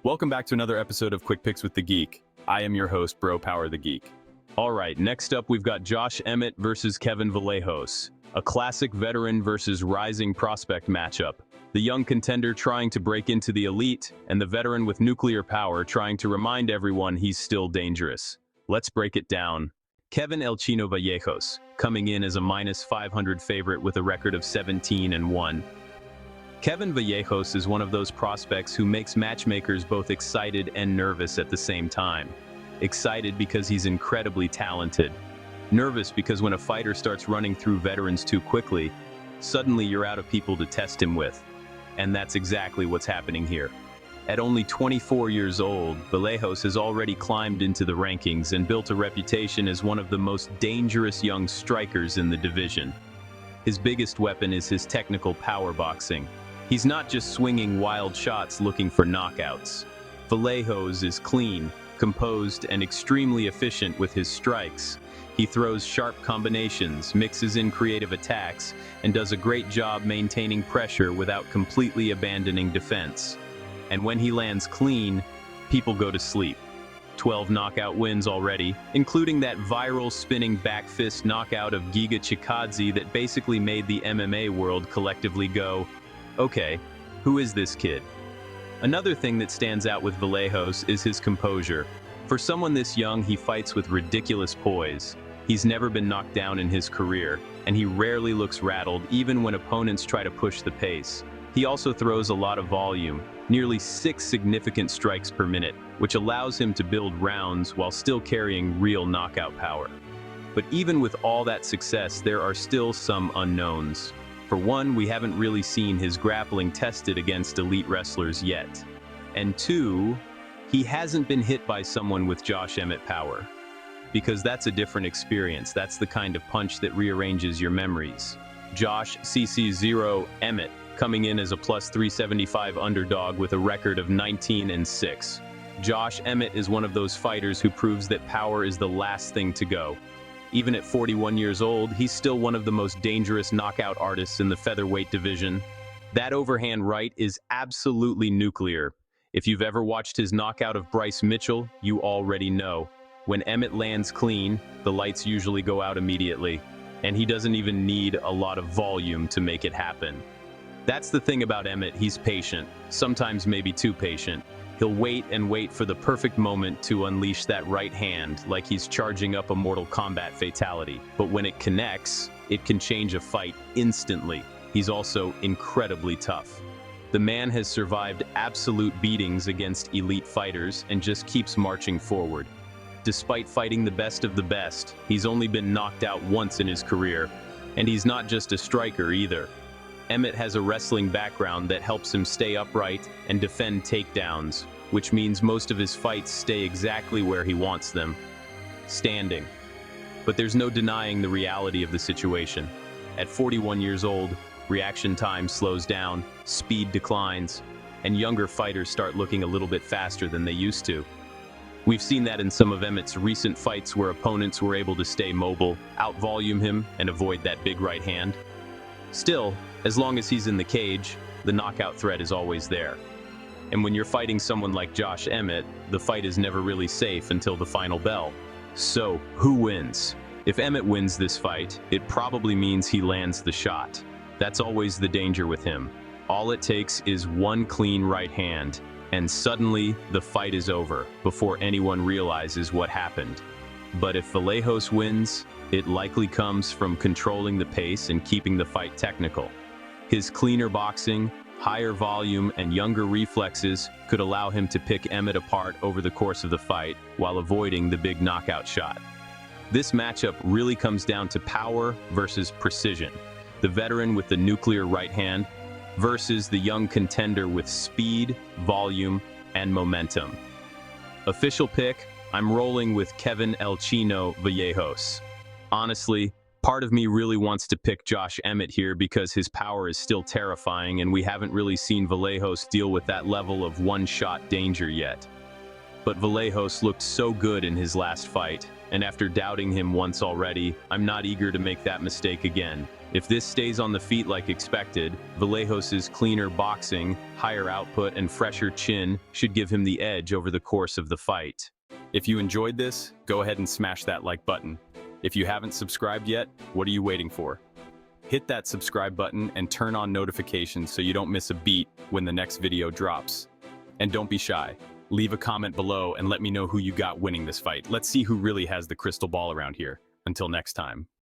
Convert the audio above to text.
Welcome back to another episode of Quick Picks with the Geek. I am your host, Bro Power the Geek. All right, next up we've got Josh Emmett versus Kevin Vallejos, a classic veteran versus rising prospect matchup. The young contender trying to break into the elite, and the veteran with nuclear power trying to remind everyone he's still dangerous. Let's break it down. Kevin El Chino Vallejos, coming in as a -500 favorite with a record of 17-1. Kevin Vallejos is one of those prospects who makes matchmakers both excited and nervous at the same time. Excited because he's incredibly talented. Nervous because when a fighter starts running through veterans too quickly, suddenly you're out of people to test him with. And that's exactly what's happening here. At only 24 years old, Vallejos has already climbed into the rankings and built a reputation as one of the most dangerous young strikers in the division. His biggest weapon is his technical power boxing. He's not just swinging wild shots looking for knockouts. Vallejos is clean, composed, and extremely efficient with his strikes. He throws sharp combinations, mixes in creative attacks, and does a great job maintaining pressure without completely abandoning defense. And when he lands clean, people go to sleep. 12 knockout wins already, including that viral spinning back fist knockout of Giga Chikadze that basically made the MMA world collectively go, okay, who is this kid? Another thing that stands out with Vallejos is his composure. For someone this young, he fights with ridiculous poise. He's never been knocked down in his career, and he rarely looks rattled even when opponents try to push the pace. He also throws a lot of volume, nearly 6 significant strikes per minute, which allows him to build rounds while still carrying real knockout power. But even with all that success, there are still some unknowns. For one, we haven't really seen his grappling tested against elite wrestlers yet. And two, he hasn't been hit by someone with Josh Emmett power. Because that's a different experience. That's the kind of punch that rearranges your memories. Josh CC0 Emmett, coming in as a +375 underdog with a record of 19-6. Josh Emmett is one of those fighters who proves that power is the last thing to go. Even at 41 years old, he's still one of the most dangerous knockout artists in the featherweight division. That overhand right is absolutely nuclear. If you've ever watched his knockout of Bryce Mitchell, you already know. When Emmett lands clean, the lights usually go out immediately, and he doesn't even need a lot of volume to make it happen. That's the thing about Emmett, he's patient, sometimes maybe too patient. He'll wait and wait for the perfect moment to unleash that right hand, like he's charging up a Mortal Kombat fatality. But when it connects, it can change a fight instantly. He's also incredibly tough. The man has survived absolute beatings against elite fighters and just keeps marching forward. Despite fighting the best of the best, he's only been knocked out once in his career. And he's not just a striker either. Emmett has a wrestling background that helps him stay upright and defend takedowns, which means most of his fights stay exactly where he wants them, standing. But there's no denying the reality of the situation. At 41 years old, reaction time slows down, speed declines, and younger fighters start looking a little bit faster than they used to. We've seen that in some of Emmett's recent fights where opponents were able to stay mobile, outvolume him, and avoid that big right hand. Still, as long as he's in the cage, the knockout threat is always there. And when you're fighting someone like Josh Emmett, the fight is never really safe until the final bell. So, who wins? If Emmett wins this fight, it probably means he lands the shot. That's always the danger with him. All it takes is one clean right hand, and suddenly the fight is over before anyone realizes what happened. But if Vallejos wins, it likely comes from controlling the pace and keeping the fight technical. His cleaner boxing, higher volume, and younger reflexes could allow him to pick Emmett apart over the course of the fight while avoiding the big knockout shot. This matchup really comes down to power versus precision. The veteran with the nuclear right hand versus the young contender with speed, volume, and momentum. Official pick, I'm rolling with Kevin El Chino Vallejos. Honestly, part of me really wants to pick Josh Emmett here because his power is still terrifying and we haven't really seen Vallejos deal with that level of one-shot danger yet. But Vallejos looked so good in his last fight, and after doubting him once already, I'm not eager to make that mistake again. If this stays on the feet like expected, Vallejos' cleaner boxing, higher output, and fresher chin should give him the edge over the course of the fight. If you enjoyed this, go ahead and smash that like button. If you haven't subscribed yet, what are you waiting for? Hit that subscribe button and turn on notifications so you don't miss a beat when the next video drops. And don't be shy. Leave a comment below and let me know who you got winning this fight. Let's see who really has the crystal ball around here. Until next time.